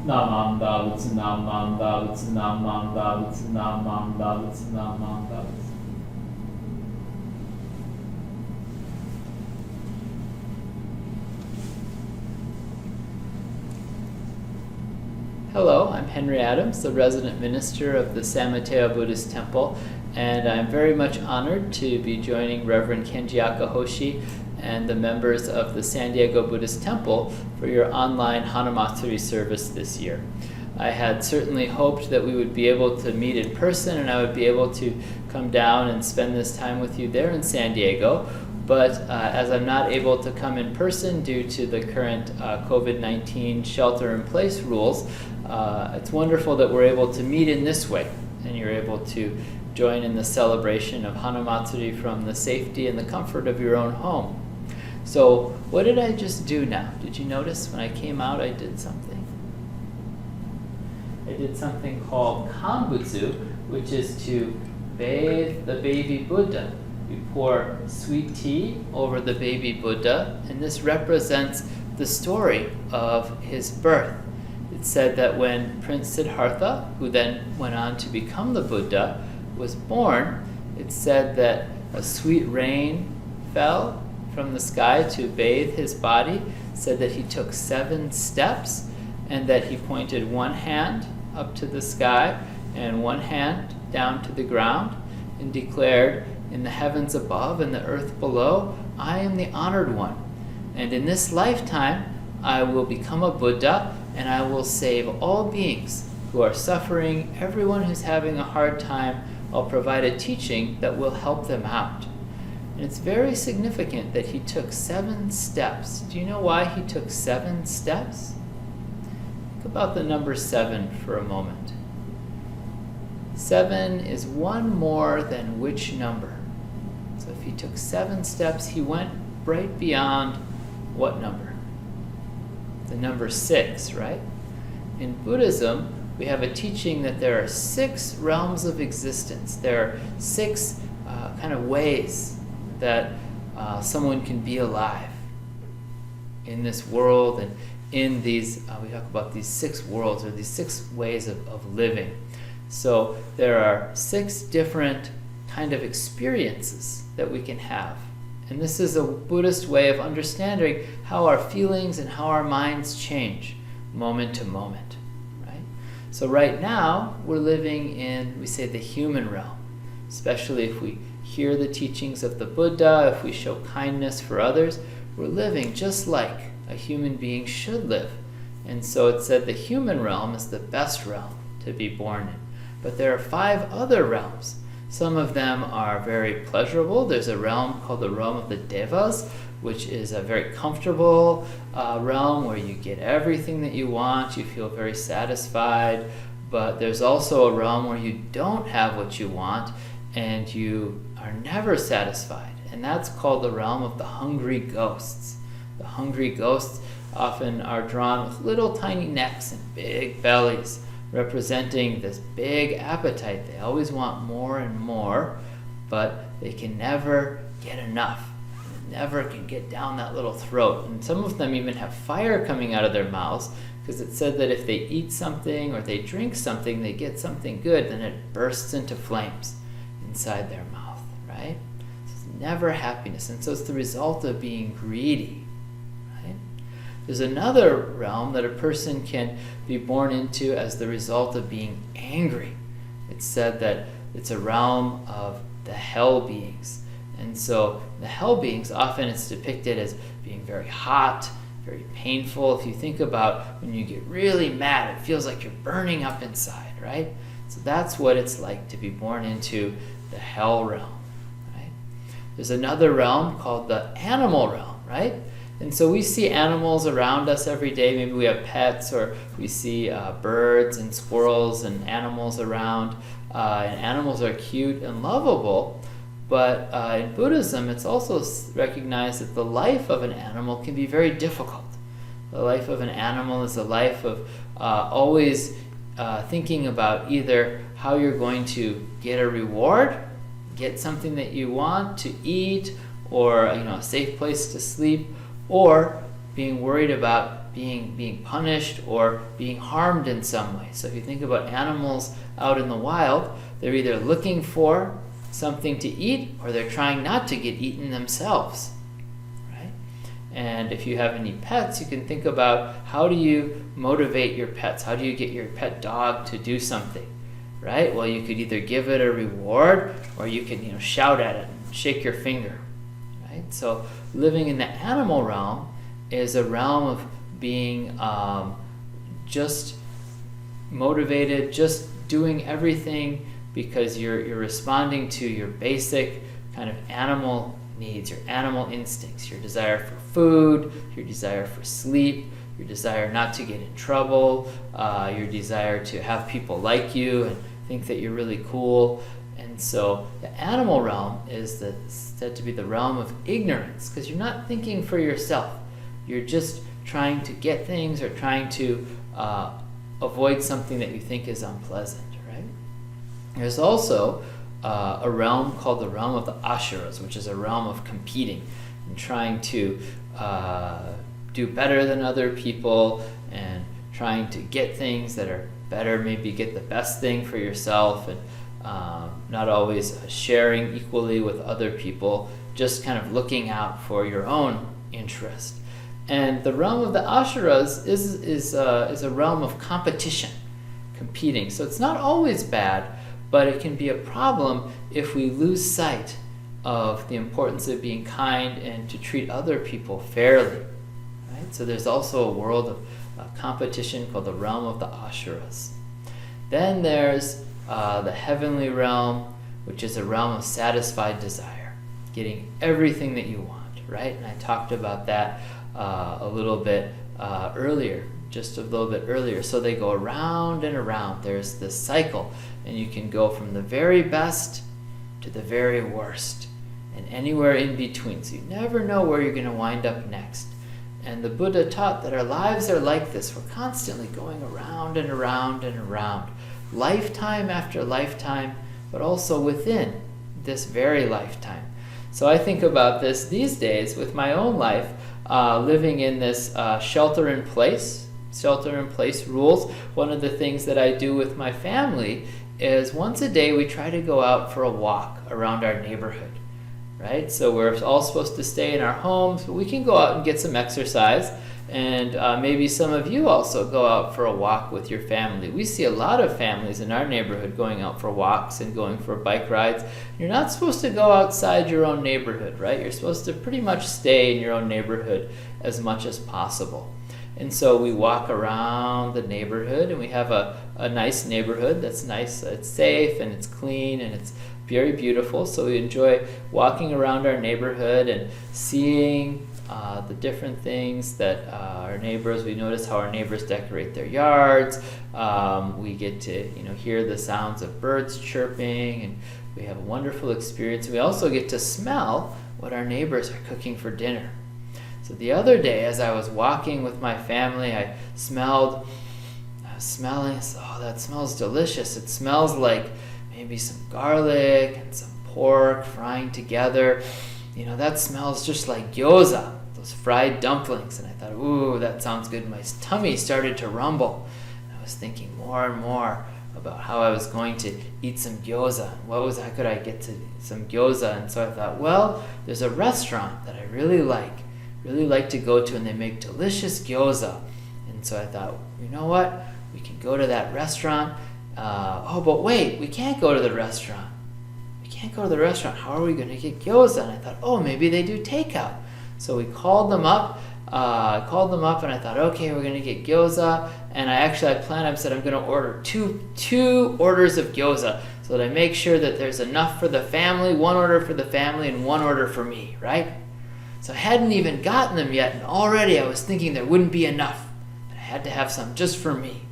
Namanda Vitsanamanda Vitsanamanda Vitsanamanda Vitsanamanda. Hello, I'm Henry Adams, the resident minister of the San Mateo Buddhist Temple, and I'm very much honored to be joining Reverend Kenjiaka Hoshi and the members of the San Diego Buddhist Temple for your online Hanamatsuri service this year. I had certainly hoped that we would be able to meet in person and I would be able to come down and spend this time with you there in San Diego, but as I'm not able to come in person due to the current COVID-19 shelter-in-place rules, it's wonderful that we're able to meet in this way, and you're able to join in the celebration of Hanamatsuri from the safety and the comfort of your own home. So what did I just do now? Did you notice when I came out I did something? I did something called Kanbutsu, which is to bathe the baby Buddha. We pour sweet tea over the baby Buddha, and this represents the story of his birth. It's said that when Prince Siddhartha, who then went on to become the Buddha, was born, it's said that a sweet rain fell from the sky to bathe his body. It said that he took 7 steps and that he pointed one hand up to the sky and one hand down to the ground and declared, "In the heavens above and the earth below, I am the honored one. And in this lifetime, I will become a Buddha and I will save all beings who are suffering, everyone who's having a hard time. I'll provide a teaching that will help them out." And it's very significant that he took 7 steps. Do you know why he took 7 steps? Think about the number 7 for a moment. 7 is one more than which number? So if he took 7 steps, he went right beyond what number? The number 6, right? In Buddhism, we have a teaching that there are 6 realms of existence. There are 6 kind of ways that someone can be alive in this world, and in these, we talk about these 6 worlds, or these 6 ways of living. So there are 6 different kind of experiences that we can have. And this is a Buddhist way of understanding how our feelings and how our minds change moment to moment, right? So right now, we're living in, we say, the human realm, especially if we hear the teachings of the Buddha, if we show kindness for others, we're living just like a human being should live. And so it said the human realm is the best realm to be born in. But there are 5 other realms. Some of them are very pleasurable. There's a realm called the realm of the Devas, which is a very comfortable realm where you get everything that you want, you feel very satisfied. But there's also a realm where you don't have what you want and you are never satisfied. And that's called the realm of the hungry ghosts. The hungry ghosts often are drawn with little tiny necks and big bellies, representing this big appetite. They always want more and more, but they can never get enough. They never can get down that little throat. And some of them even have fire coming out of their mouths, because it said that if they eat something or they drink something, they get something good, then it bursts into flames inside their mouth, right? It's never happiness. And so it's the result of being greedy. There's another realm that a person can be born into as the result of being angry. It's said that it's a realm of the hell beings. And so the hell beings, often it's depicted as being very hot, very painful. If you think about when you get really mad, it feels like you're burning up inside, right? So that's what it's like to be born into the hell realm, right? There's another realm called the animal realm, right? And so we see animals around us every day. Maybe we have pets, or we see birds and squirrels and animals around. And animals are cute and lovable. But in Buddhism, it's also recognized that the life of an animal can be very difficult. The life of an animal is a life of always thinking about either how you're going to get a reward, get something that you want to eat, or a safe place to sleep, or being worried about being punished or being harmed in some way. So if you think about animals out in the wild, they're either looking for something to eat or they're trying not to get eaten themselves, right? And if you have any pets, you can think about how do you motivate your pets? How do you get your pet dog to do something, right? Well, you could either give it a reward or you can, shout at it and shake your finger, right? So living in the animal realm is a realm of being just motivated, just doing everything because you're responding to your basic kind of animal needs, your animal instincts, your desire for food, your desire for sleep, your desire not to get in trouble, your desire to have people like you and think that you're really cool. And so the animal realm is said to be the realm of ignorance because you're not thinking for yourself. You're just trying to get things or trying to avoid something that you think is unpleasant, right? There's also a realm called the realm of the Asuras, which is a realm of competing and trying to do better than other people and trying to get things that are better, maybe get the best thing for yourself, and not always sharing equally with other people, just kind of looking out for your own interest. And the realm of the Asuras is a realm of competition, competing. So it's not always bad, but it can be a problem if we lose sight of the importance of being kind and to treat other people fairly. Right? So there's also a world of competition called the realm of the Asuras. Then there's the heavenly realm, which is a realm of satisfied desire, getting everything that you want, right? And I talked about that a little bit earlier, just a little bit earlier. So they go around and around. There's this cycle, and you can go from the very best to the very worst, and anywhere in between. So you never know where you're going to wind up next. And the Buddha taught that our lives are like this. We're constantly going around and around and around, lifetime after lifetime, but also within this very lifetime. So I think about this these days with my own life, living in this shelter-in-place rules. One of the things that I do with my family is once a day we try to go out for a walk around our neighborhood, right? So we're all supposed to stay in our homes, but we can go out and get some exercise. And maybe some of you also go out for a walk with your family. We see a lot of families in our neighborhood going out for walks and going for bike rides. You're not supposed to go outside your own neighborhood, right? You're supposed to pretty much stay in your own neighborhood as much as possible. And so we walk around the neighborhood, and we have a nice neighborhood that's nice. It's safe and it's clean and it's very beautiful. So we enjoy walking around our neighborhood and seeing the different things that our neighbors, we notice how our neighbors decorate their yards. We get to hear the sounds of birds chirping, and we have a wonderful experience. We also get to smell what our neighbors are cooking for dinner. So the other day, as I was walking with my family, I was smelling, oh, that smells delicious. It smells like maybe some garlic and some pork frying together. That smells just like gyoza, those fried dumplings. And I thought, ooh, that sounds good. My tummy started to rumble. I was thinking more and more about how I was going to eat some gyoza. How could I get to some gyoza? And so I thought, well, there's a restaurant that I really like to go to, and they make delicious gyoza. And so I thought, you know what? We can go to that restaurant. But wait, we can't go to the restaurant. How are we going to get gyoza? And I thought, maybe they do takeout. So we called them up. And I thought, okay, we're going to get gyoza. And I said I'm going to order two orders of gyoza so that I make sure that there's enough for the family, one order for the family and one order for me, right? So I hadn't even gotten them yet, and already I was thinking there wouldn't be enough. I had to have some just for me,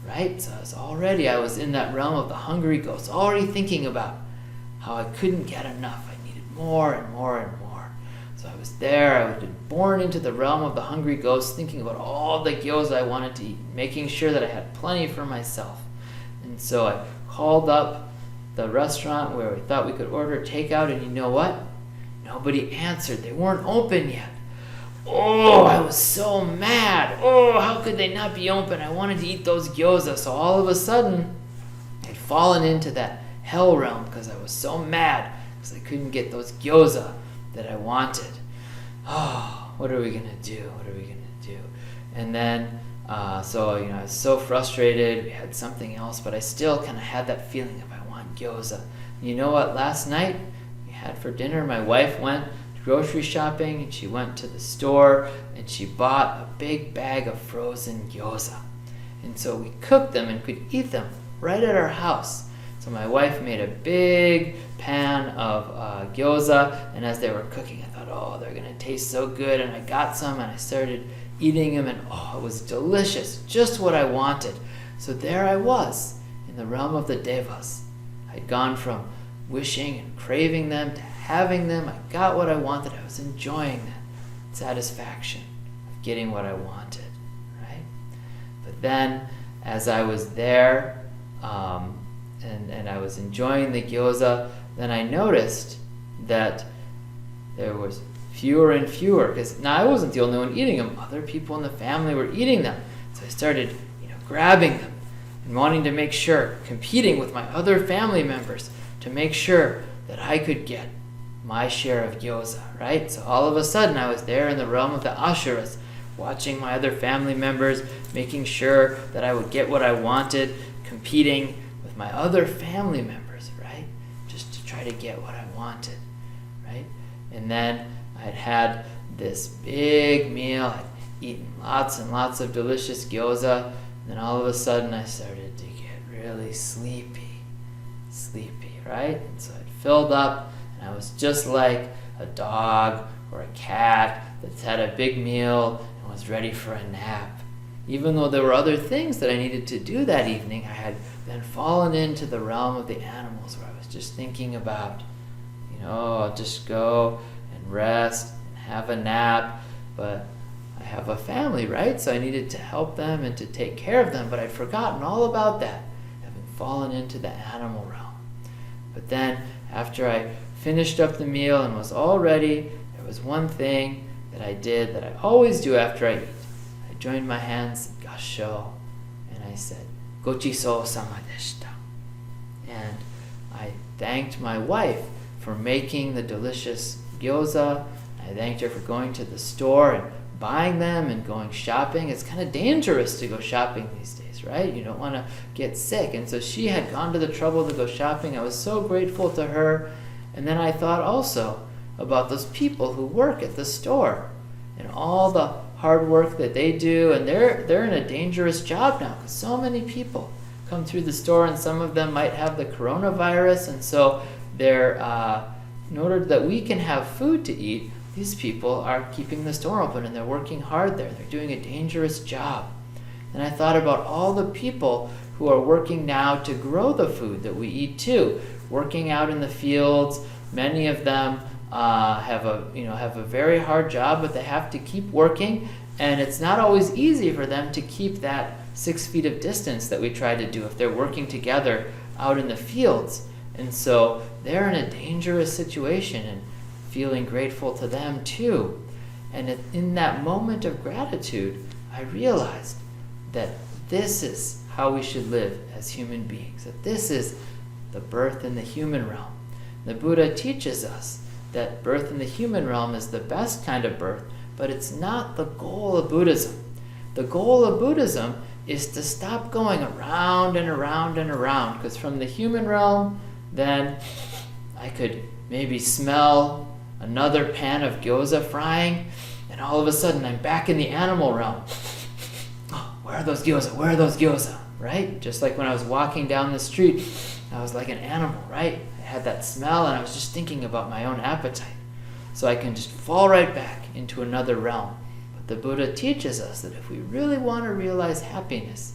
right? So I was in that realm of the hungry ghost, already thinking about how I couldn't get enough. I needed more and more and more. So I was there. I had been born into the realm of the hungry ghost, thinking about all the gyoza I wanted to eat, making sure that I had plenty for myself. And so I called up the restaurant where we thought we could order takeout, and you know what? Nobody answered. They weren't open yet. oh, I was so mad. Oh, how could they not be open? I wanted to eat those gyoza. So all of a sudden, I'd fallen into that hell realm because I was so mad because I couldn't get those gyoza that I wanted. Oh, what are we going to do? What are we going to do? And then, I was so frustrated. We had something else, but I still kind of had that feeling of I want gyoza. And you know what? Last night, we had for dinner, my wife went grocery shopping, and she went to the store, and she bought a big bag of frozen gyoza. And so we cooked them and could eat them right at our house. So my wife made a big pan of gyoza, and as they were cooking, I thought, oh, they're going to taste so good. And I got some, and I started eating them, and oh, it was delicious, just what I wanted. So there I was in the realm of the devas. I'd gone from wishing and craving them to having them. I got what I wanted. I was enjoying that satisfaction of getting what I wanted, right? But then, as I was there, and I was enjoying the gyoza, then I noticed that there was fewer and fewer, because now I wasn't the only one eating them. Other people in the family were eating them. So I started, grabbing them and wanting to make sure, competing with my other family members to make sure that I could get my share of gyoza, right? So all of a sudden I was there in the realm of the Asuras, watching my other family members, making sure that I would get what I wanted, competing with my other family members, right? Just to try to get what I wanted, right? And then I'd had this big meal, I'd eaten lots and lots of delicious gyoza, and then all of a sudden I started to get really sleepy, right? And so I'd filled up, and I was just like a dog or a cat that's had a big meal and was ready for a nap. Even though there were other things that I needed to do that evening, I had then fallen into the realm of the animals where I was just thinking about, I'll just go and rest and have a nap, but I have a family, right? So I needed to help them and to take care of them, but I'd forgotten all about that, having fallen into the animal realm. But then, after I finished up the meal and was all ready, there was one thing that I did that I always do after I eat. I joined my hands in gasho, and I said, Gochiso sama deshita. And I thanked my wife for making the delicious gyoza. I thanked her for going to the store and buying them and going shopping. It's kind of dangerous to go shopping these days, right? You don't want to get sick. And so she had gone to the trouble to go shopping. I was so grateful to her. And then I thought also about those people who work at the store and all the hard work that they do. And they're in a dangerous job now because so many people come through the store, and some of them might have the coronavirus. And so they're in order that we can have food to eat, these people are keeping the store open, and they're working hard there. They're doing a dangerous job. And I thought about all the people who are working now to grow the food that we eat too, working out in the fields. Many of them have a very hard job, but they have to keep working, and it's not always easy for them to keep that 6 feet of distance that we try to do if they're working together out in the fields. And so they're in a dangerous situation, and feeling grateful to them too. And in that moment of gratitude, I realized that this is how we should live as human beings, that this is the birth in the human realm. The Buddha teaches us that birth in the human realm is the best kind of birth, but it's not the goal of Buddhism. The goal of Buddhism is to stop going around and around and around, because from the human realm, then I could maybe smell another pan of gyoza frying, and all of a sudden I'm back in the animal realm. Oh, where are those gyoza? Where are those gyoza? Right? Just like when I was walking down the street, I was like an animal, right? I had that smell, and I was just thinking about my own appetite. So I can just fall right back into another realm. But the Buddha teaches us that if we really want to realize happiness,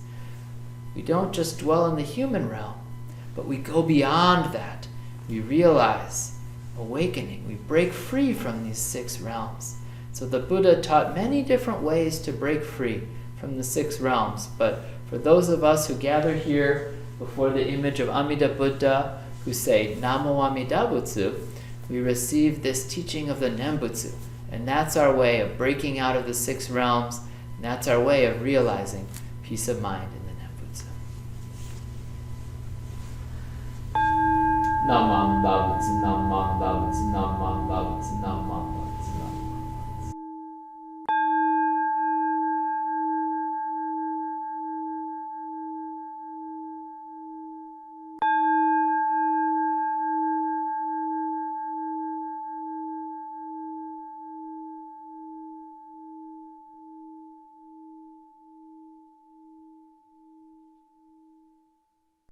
we don't just dwell in the human realm, but we go beyond that. We realize awakening. We break free from these 6 realms. So the Buddha taught many different ways to break free from the 6 realms. But for those of us who gather here before the image of Amida Buddha, who say Namo Amida Butsu, we receive this teaching of the Nembutsu And that's our way of breaking out of the six realms, and that's our way of realizing peace of mind in the Nembutsu. Namam Bhavats, Namam Bhavats, Namam Bhavats, Namam Bhavats.